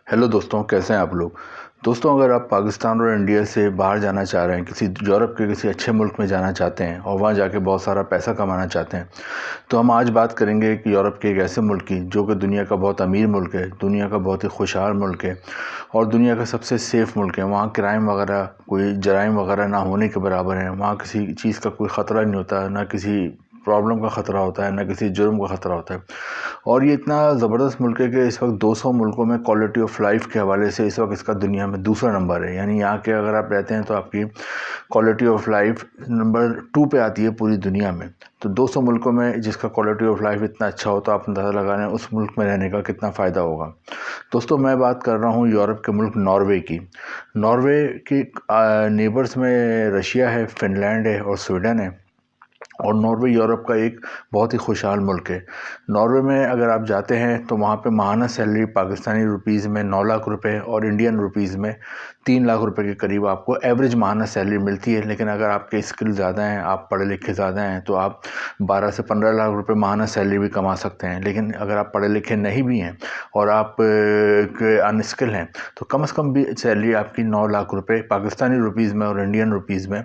Hello दोस्तों, कैसे हैं आप लोग। दोस्तों, अगर आप पाकिस्तान और इंडिया से बाहर जाना चाह रहे हैं, किसी यूरोप के किसी अच्छे मुल्क में जाना चाहते हैं और वहाँ जाके बहुत सारा पैसा कमाना चाहते हैं, तो हम आज बात करेंगे कि यूरोप के एक ऐसे मुल्क की जो कि दुनिया का बहुत अमीर मुल्क है, दुनिया का बहुत ही खुशहाल मुल्क है और दुनिया का सबसे सेफ़ मुल्क है। वहाँ क्राइम वगैरह, कोई जराइम वगैरह ना होने के बराबर है। वहाँ किसी चीज़ का कोई ख़तरा नहीं होता, ना किसी प्रॉब्लम का ख़तरा होता है, ना किसी जुर्म का ख़तरा होता है। और ये इतना ज़बरदस्त मुल्क है कि इस वक्त 200 मुल्कों में क्वालिटी ऑफ लाइफ के हवाले से इस वक्त इसका दुनिया में दूसरा नंबर है। यानी यहाँ के अगर आप रहते हैं तो आपकी क्वालिटी ऑफ लाइफ नंबर 2 पे आती है पूरी दुनिया में। तो 200 मुल्कों में जिसका क्वालिटी ऑफ लाइफ इतना अच्छा हो तो आप अंदाज़ा लगा लें उस मुल्क में रहने का कितना फ़ायदा होगा। दोस्तों, मैं बात कर रहा हूँ यूरोप के मुल्क नॉर्वे की। नॉर्वे की नेबर्स में रशिया है, फ़िनलैंड है और स्वीडन है। और नॉर्वे यूरोप का एक बहुत ही खुशहाल मुल्क है। नॉर्वे में अगर आप जाते हैं तो वहाँ पे माहाना सैलरी पाकिस्तानी रुपीज़ में 9 लाख रुपए और इंडियन रुपीज़ में 3 लाख रुपए के करीब आपको एवरेज माहाना सैलरी मिलती है। लेकिन अगर आपके स्किल ज़्यादा हैं, आप पढ़े लिखे ज़्यादा हैं, तो आप 12 से 15 लाख रुपए माहाना सैलरी भी कमा सकते हैं। लेकिन अगर आप पढ़े लिखे नहीं भी हैं और आप अनस्किल हैं तो कम से कम भी सैलरी आपकी 9 लाख रुपए पाकिस्तानी रुपीज़ में और इंडियन रुपीज़ में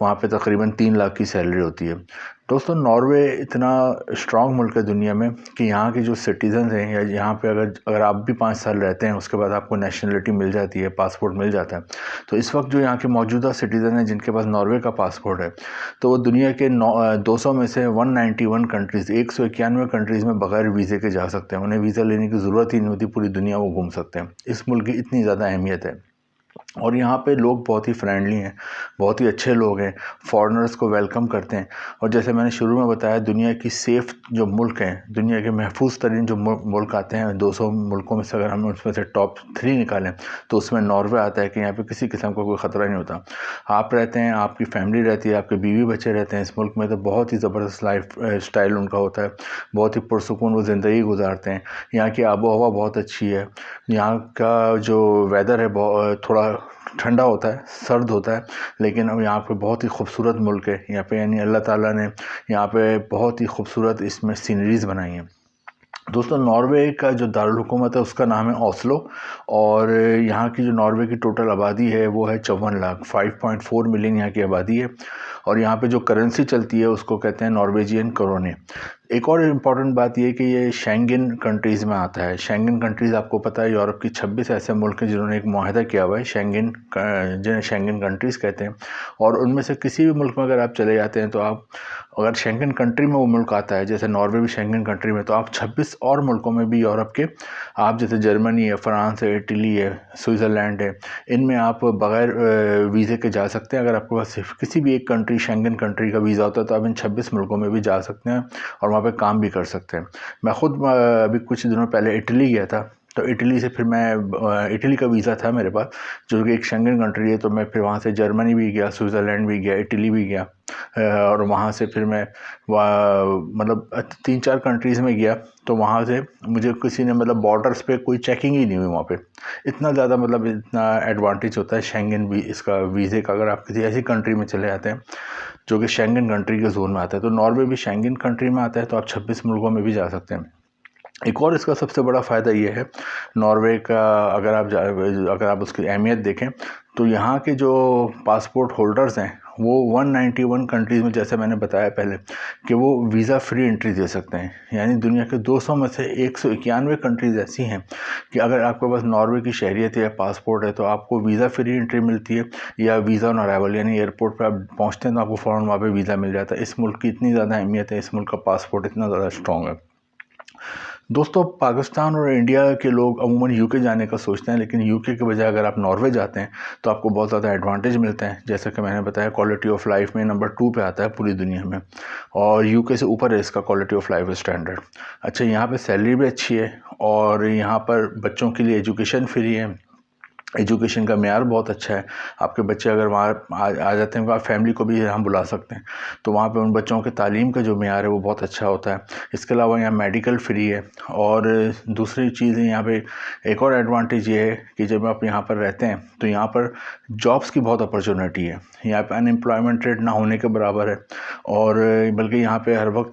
वहाँ पे तकरीबन 3 लाख की सैलरी होती है। दोस्तों, नॉर्वे इतना स्ट्रॉन्ग मुल्क है दुनिया में कि यहाँ के जो सिटीज़न हैं या यहाँ पे अगर आप भी 5 साल रहते हैं उसके बाद आपको नेशनलिटी मिल जाती है, पासपोर्ट मिल जाता है। तो इस वक्त जो यहाँ के मौजूदा सिटीज़न हैं जिनके पास नॉर्वे का पासपोर्ट है, तो वो दुनिया के 200 में से 191 कंट्रीज़ 191 कंट्रीज़ में बगैर वीज़े के जा सकते हैं। उन्हें वीज़ा लेने की ज़रूरत ही नहीं होती, पूरी दुनिया वो घूम सकते हैं। इस मुल्क की इतनी ज़्यादा अहमियत है। और यहाँ पे लोग बहुत ही फ्रेंडली हैं, बहुत ही अच्छे लोग हैं, फॉरेनर्स को वेलकम करते हैं। और जैसे मैंने शुरू में बताया, दुनिया की सेफ़ जो मुल्क हैं, दुनिया के महफूज तरीन जो मुल्क आते हैं 200 मुल्कों में से, अगर हम उसमें से टॉप 3 निकालें तो उसमें नॉर्वे आता है कि यहाँ पे किसी किस्म का कोई ख़तरा नहीं होता। आप रहते हैं, आपकी फैमिली रहती है, आपके बीवी बच्चे रहते हैं इस मुल्क में, तो बहुत ही ज़बरदस्त लाइफ स्टाइल उनका होता है, बहुत ही पुरसुकून वो ज़िंदगी गुजारते हैं। यहाँ की आबो हवा बहुत अच्छी है। यहाँ का जो वेदर है थोड़ा ठंडा होता है, सर्द होता है, लेकिन अब यहाँ पे बहुत ही खूबसूरत मुल्क है। यहाँ पे यानी अल्लाह ताला ने यहाँ पे बहुत ही खूबसूरत इसमें सीनरीज़ बनाई हैं। दोस्तों, नॉर्वे का जो दारुल हुकूमत है उसका नाम है ओस्लो। और यहाँ की जो नॉर्वे की टोटल आबादी है वो है 54 लाख, 5.4 मिलियन यहाँ की आबादी है। और यहाँ पे जो करेंसी चलती है उसको कहते हैं नॉर्वेजियन करोने। एक और इम्पॉर्टेंट बात ये कि ये शेंगन कंट्रीज़ में आता है। शेंगन कंट्रीज़ आपको पता है यूरोप की 26 ऐसे मुल्क हैं जिन्होंने एक मुआहदा किया हुआ है, जिन्हें शेंगन कंट्रीज़ कहते हैं। और उनमें से किसी भी मुल्क में अगर आप चले जाते हैं तो आप, अगर शेंगन कंट्री में वो मुल्क आता है, जैसे नॉर्वे भी शेंगन कंट्री में, तो आप 26 और मुल्कों में भी यूरोप के, आप जैसे जर्मनी है, फ्रांस है, इटली है, स्विट्ज़रलैंड है, इनमें आप बग़ैर वीज़े के जा सकते हैं। अगर आपके पास सिर्फ किसी भी एक कंट्री शेंगन कंट्री का वीज़ा होता है तो आप इन 26 मुल्कों में भी जा सकते हैं और वहाँ पे काम भी कर सकते हैं। मैं ख़ुद अभी कुछ दिनों पहले इटली गया था, तो इटली से फिर मैं इटली का वीज़ा था मेरे पास, जो कि एक शेंगन कंट्री है। तो मैं फिर वहाँ से जर्मनी भी गया, स्विट्ज़रलैंड भी गया, इटली भी गया। और वहाँ से फिर मैं मतलब 3-4 कंट्रीज़ में गया। तो वहाँ से मुझे किसी ने, मतलब बॉर्डर्स पे कोई चेकिंग ही नहीं हुई वहाँ पे। इतना ज़्यादा, मतलब इतना एडवांटेज होता है शेंगन भी इसका वीज़े का, अगर आप किसी ऐसी कंट्री में चले जाते हैं जो कि शेंगन कंट्री के जोन में आता है। तो नॉर्वे भी शेंगन कंट्री में आता है, तो आप 26 मुल्कों में भी जा सकते हैं। एक और इसका सबसे बड़ा फ़ायदा ये है नॉर्वे का, अगर आप उसकी अहमियत देखें तो यहाँ के जो पासपोर्ट होल्डर्स हैं वो 191 कंट्रीज़ में, जैसे मैंने बताया पहले, कि वो वीज़ा फ्री एंट्री दे सकते हैं। यानी दुनिया के 200 में से 191 कंट्रीज़ ऐसी हैं कि अगर आपके पास नॉर्वे की शहरियत है या पासपोर्ट है तो आपको वीज़ा फ्री एंट्री मिलती है, या वीज़ा ऑन अराइवल, यानी एयरपोर्ट पर आप पहुँचते हैं तो आपको फ़ौरन वहाँ पर वीज़ा मिल जाता है। इस मुल्क की इतनी ज़्यादा अहमियत है, इस मुल्क का पासपोर्ट इतना ज़्यादा स्ट्रॉन्ग है। दोस्तों, पाकिस्तान और इंडिया के लोग अमूमन यूके जाने का सोचते हैं, लेकिन यूके के बजाय अगर आप नॉर्वे जाते हैं तो आपको बहुत ज़्यादा एडवांटेज मिलते हैं। जैसा कि मैंने बताया, क्वालिटी ऑफ लाइफ में नंबर 2 पे आता है पूरी दुनिया में, और यूके से ऊपर है इसका क्वालिटी ऑफ लाइफ स्टैंडर्ड। अच्छा, यहाँ पे सैलरी भी अच्छी है और यहाँ पर बच्चों के लिए एजुकेशन फ्री है। एजुकेशन का मेयार बहुत अच्छा है। आपके बच्चे अगर वहाँ आ जाते हैं, आप फैमिली को भी हम बुला सकते हैं, तो वहाँ पे उन बच्चों के तालीम का जो मेयार है वो बहुत अच्छा होता है। इसके अलावा यहाँ मेडिकल फ्री है। और दूसरी चीज़ है यहाँ पे, एक और एडवांटेज ये है कि जब आप यहाँ पर रहते हैं तो यहाँ पर जॉब्स की बहुत अपॉर्चुनिटी है। यहाँ पे अनएम्प्लॉयमेंट रेट ना होने के बराबर है, और बल्कि यहाँ पे हर वक्त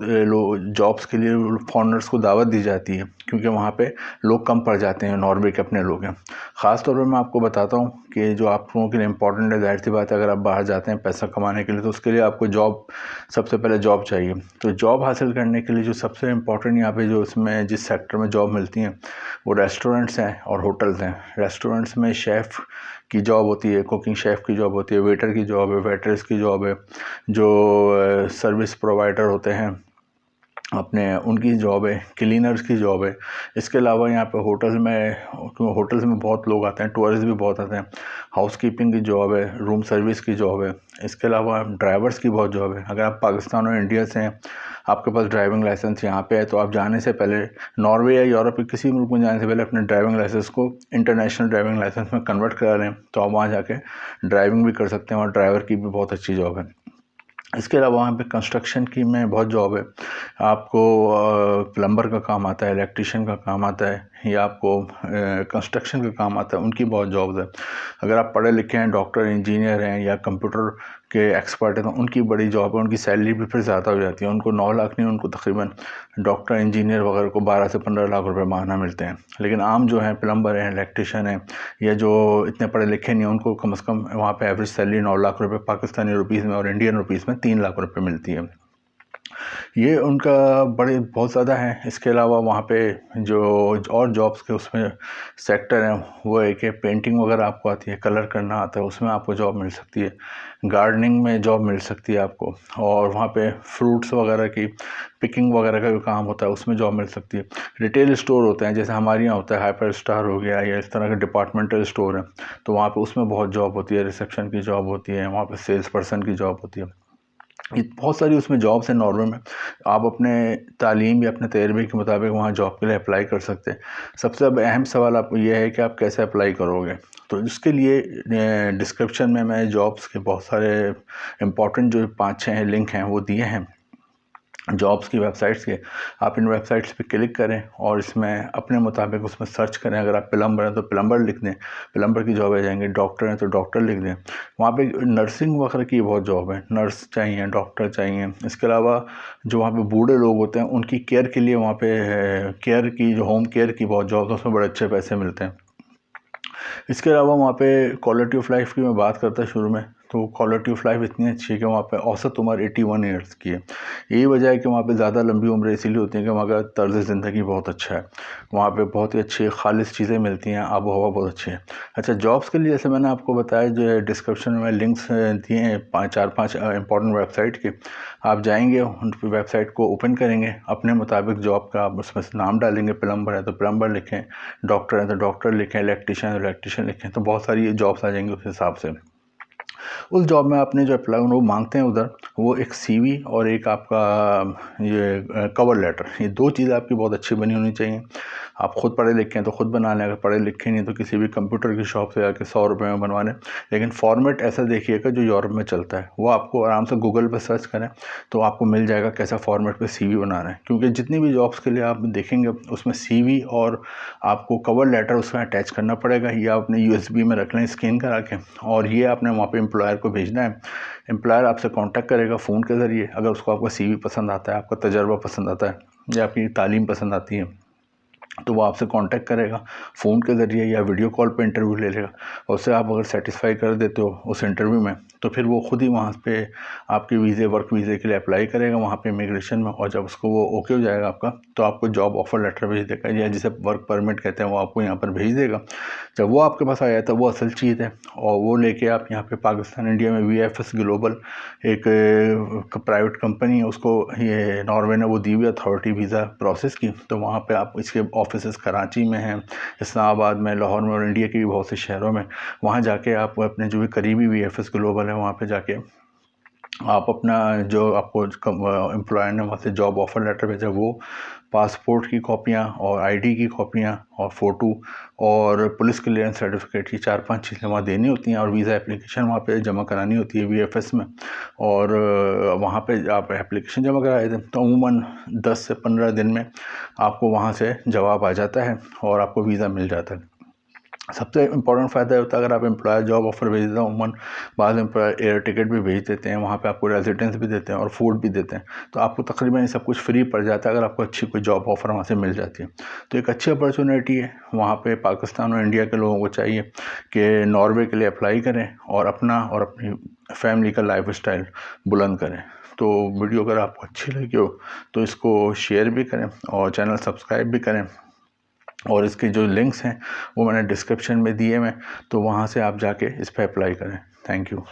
जॉब्स के लिए फॉरेनर्स को दावत दी जाती है, क्योंकि वहाँ पे लोग कम पड़ जाते हैं, नॉर्वे के अपने लोग हैं। ख़ास तौर पे मैं आपको बताता हूँ कि जो आप लोगों के लिए इम्पोर्टेंट है, ज़ाहिर सी बात है, अगर आप बाहर जाते हैं पैसा कमाने के लिए, तो उसके लिए आपको जॉब, सबसे पहले जॉब चाहिए। तो जॉब हासिल करने के लिए जो सबसे इम्पोर्टेंट यहाँ पे जो इसमें जिस सेक्टर में जॉब मिलती हैं वो रेस्टोरेंट्स हैं और होटल्स हैं। रेस्टोरेंट्स में शेफ़ की जॉब होती है, कुकिंग शेफ़ की जॉब होती है, वेटर की जॉब है, वेटर्स की जॉब है, जो सर्विस प्रोवाइडर होते हैं अपने, उनकी जॉब है, क्लीनर्स की जॉब है। इसके अलावा यहाँ पे होटल्स में बहुत लोग आते हैं, टूरिस्ट भी बहुत आते हैं, हाउसकीपिंग की जॉब है, रूम सर्विस की जॉब है। इसके अलावा ड्राइवर्स की बहुत जॉब है। अगर आप पाकिस्तान और इंडिया से हैं, आपके पास ड्राइविंग लाइसेंस यहाँ पे है, तो आप जाने से पहले नॉर्वे या यूरोप के किसी मुल्क में जाने से पहले अपने ड्राइविंग लाइसेंस को इंटरनेशनल ड्राइविंग लाइसेंस में कन्वर्ट करा लें, तो आप वहाँ जाके ड्राइविंग भी कर सकते हैं, और ड्राइवर की भी बहुत अच्छी जॉब है। इसके अलावा वहाँ पे कंस्ट्रक्शन की में बहुत जॉब है। आपको प्लम्बर का काम आता है, इलेक्ट्रिशियन का काम आता है, या आपको कंस्ट्रक्शन का काम आता है, उनकी बहुत जॉब्स है। अगर आप पढ़े लिखे हैं, डॉक्टर, इंजीनियर हैं, या कंप्यूटर के एक्सपर्ट हैं, तो उनकी बड़ी जॉब है। उनकी सैलरी भी फिर ज़्यादा हो जाती है, उनको 9 लाख नहीं, उनको तकरीबन डॉक्टर, इंजीनियर वगैरह को 12 से 15 लाख रुपए माहाना मिलते हैं। लेकिन आम जो हैं, प्लम्बर हैं, इलेक्ट्रिशियन हैं, या जो इतने पढ़े लिखे नहीं हैं, उनको कम से कम वहाँ पे एवरेज सैलरी 9 लाख रुपए पाकिस्तानी रुपीज़ में और इंडियन रुपीज़ में 3 लाख रुपए मिलती है। ये उनका बड़े बहुत ज़्यादा है। इसके अलावा वहाँ पे जो और जॉब्स के उसमें सेक्टर हैं, वो है कि पेंटिंग वगैरह आपको आती है, कलर करना आता है, उसमें आपको जॉब मिल सकती है। गार्डनिंग में जॉब मिल सकती है आपको, और वहाँ पे फ्रूट्स वगैरह की पिकिंग वगैरह का जो काम होता है उसमें जॉब मिल सकती है। रिटेल स्टोर होते हैं, जैसे हमारे यहाँ होता है हाइपर स्टार हो गया, या इस तरह के डिपार्टमेंटल स्टोर हैं, तो वहाँ पे उसमें बहुत जॉब होती है, रिसेप्शन की जॉब होती है, वहाँ पे सेल्स पर्सन की जॉब होती है। ये बहुत सारी उसमें जॉब्स हैं नॉर्वे में। आप अपने तालीम या अपने तजर्बे के मुताबिक वहाँ जॉब के लिए अप्लाई कर सकते हैं। सबसे अब अहम सवाल आपको ये है कि आप कैसे अप्लाई करोगे। तो इसके लिए डिस्क्रिप्शन में मैं जॉब्स के बहुत सारे इम्पोर्टेंट जो 5-6 लिंक हैं वो दिए हैं जॉब्स की वेबसाइट्स के। आप इन वेबसाइट्स पे क्लिक करें और इसमें अपने मुताबिक उसमें सर्च करें। अगर आप प्लम्बर हैं तो प्लम्बर लिख दें, प्लम्बर की जॉब आ जाएंगे। डॉक्टर हैं तो डॉक्टर लिख दें। वहाँ पे नर्सिंग वगैरह की बहुत जॉब है, नर्स चाहिए, डॉक्टर चाहिए। इसके अलावा जो वहाँ पे बूढ़े लोग होते हैं उनकी केयर के लिए वहाँ पे केयर की, जो होम केयर की बहुत जॉब है, उसमें बड़े अच्छे पैसे मिलते हैं। इसके अलावा वहाँ पे क्वालिटी ऑफ लाइफ की मैं बात करता शुरू में, तो क्वालिटी ऑफ लाइफ इतनी अच्छी है कि वहाँ पे औसत उम्र 81 ईयर्स की है। यही वजह है कि वहाँ पे ज़्यादा लंबी उम्र इसीलिए होती है कि वहाँ का तर्ज ज़िंदगी बहुत अच्छा है। वहाँ पे बहुत ही अच्छी खालिश चीज़ें मिलती हैं, आबो हवा बहुत अच्छी है। अच्छा, जॉब्स के लिए जैसे मैंने आपको बताया, जो है डिस्क्रिप्शन में लिंक्स दिए हैं 4-5 इंपॉर्टेंट वेबसाइट के। आप जाएंगे, उन वेबसाइट को ओपन करेंगे, अपने मुताबिक जॉब का आप उसमें नाम डालेंगे। प्लम्बर है तो प्लम्बर लिखें, डॉक्टर है तो डॉक्टर लिखें, इलेक्ट्रिशियन है तो इलेक्ट्रिशियन लिखें, तो बहुत सारी जॉब्स आ जाएंगी उस हिसाब से। उस जॉब में आपने जो अप्लाई वो मांगते हैं उधर, वो एक सीवी और एक आपका ये कवर लेटर, ये 2 चीज़ें आपकी बहुत अच्छी बनी होनी चाहिए। आप खुद पढ़े लिखे हैं तो खुद बना लें, अगर पढ़े लिखे नहीं तो किसी भी कंप्यूटर की शॉप से जाके 100 रुपये में बनवा लें। लेकिन फॉर्मेट ऐसा देखिएगा जो यूरोप में चलता है, वो आपको आराम से गूगल पर सर्च करें तो आपको मिल जाएगा कैसा फॉर्मेट पे सीवी बनाना है। क्योंकि जितनी भी जॉब्स के लिए आप देखेंगे उसमें सीवी और आपको कवर लेटर उसमें अटैच करना पड़ेगा, या अपने यूएसबी में रख लें स्कैन करा के, और ये आपने वहाँ पे एम्प्लॉयर को भेजना है। एम्प्लॉयर आपसे कांटेक्ट करेगा फ़ोन के ज़रिए। अगर उसको आपका सीवी पसंद आता है, आपका तजर्बा पसंद आता है, या आपकी तालीम पसंद आती है, तो वो आपसे कांटेक्ट करेगा फ़ोन के ज़रिए या वीडियो कॉल पे इंटरव्यू ले लेगा। और उससे आप अगर सेटिस्फाई कर देते हो उस इंटरव्यू में, तो फिर वो खुद ही वहाँ पे आपके वीज़े, वर्क वीज़े के लिए अप्लाई करेगा वहाँ पे इमिग्रेशन में। और जब उसको वो ओके हो जाएगा आपका, तो आपको जॉब ऑफ़र लेटर भेज देगा, या जिसे वर्क परमिट कहते हैं, वो आपको यहाँ पर भेज देगा। जब वो आपके पास आ जाता है, वो असल चीज़ है, और वो लेके आप यहाँ पे पाकिस्तान इंडिया में VFS ग्लोबल एक प्राइवेट कंपनी है, उसको ये नॉर्वे ने वो दी हुई अथॉरिटी वीज़ा प्रोसेस की। तो वहाँ पे आप, इसके ऑफिसेस कराची में हैं, इस्लामाबाद में, लाहौर में, और इंडिया के भी बहुत से शहरों में। वहाँ जाके आप अपने जो भी करीबी VFS ग्लोबल है वहाँ पे जाके आप अपना जो आपको एम्प्लॉयर ने वहाँ से जॉब ऑफ़र लेटर भेजा वो, पासपोर्ट की कॉपियाँ और आईडी की कॉपियाँ और फ़ोटो और पुलिस क्लियरेंस सर्टिफिकेट की 4-5 चीज़ें वहाँ देनी होती हैं और वीज़ा एप्लीकेशन वहाँ पे जमा करानी होती है वीएफएस में। और वहाँ पे आप एप्लीकेशन जमा कराए थे तो अमूमन 10 से 15 दिन में आपको वहाँ से जवाब आ जाता है और आपको वीज़ा मिल जाता है। सबसे इम्पोर्टेंट फ़ायदा होता है अगर आप एम्प्लॉयर जॉब ऑफ़र भेज देते हैं, उमूमन बाद एम्प्लॉयर एयर टिकट भी भेज देते हैं, वहाँ पे आपको रेजिडेंस भी देते हैं और फूड भी देते हैं, तो आपको तकरीबन ये सब कुछ फ्री पड़ जाता है अगर आपको अच्छी कोई जॉब ऑफ़र वहाँ से मिल जाती है। तो एक अच्छी अपॉर्चुनिटी है वहाँ पे। पाकिस्तान और इंडिया के लोगों को चाहिए कि नॉर्वे के लिए अप्लाई करें और अपना और अपनी फैमिली का लाइफ स्टाइल बुलंद करें। तो वीडियो अगर आपको अच्छी लगी हो तो इसको शेयर भी करें और चैनल सब्सक्राइब भी करें, और इसके जो लिंक्स हैं वो मैंने डिस्क्रिप्शन में दिए हैं, तो वहाँ से आप जाके इस पर अप्लाई करें। Thank you.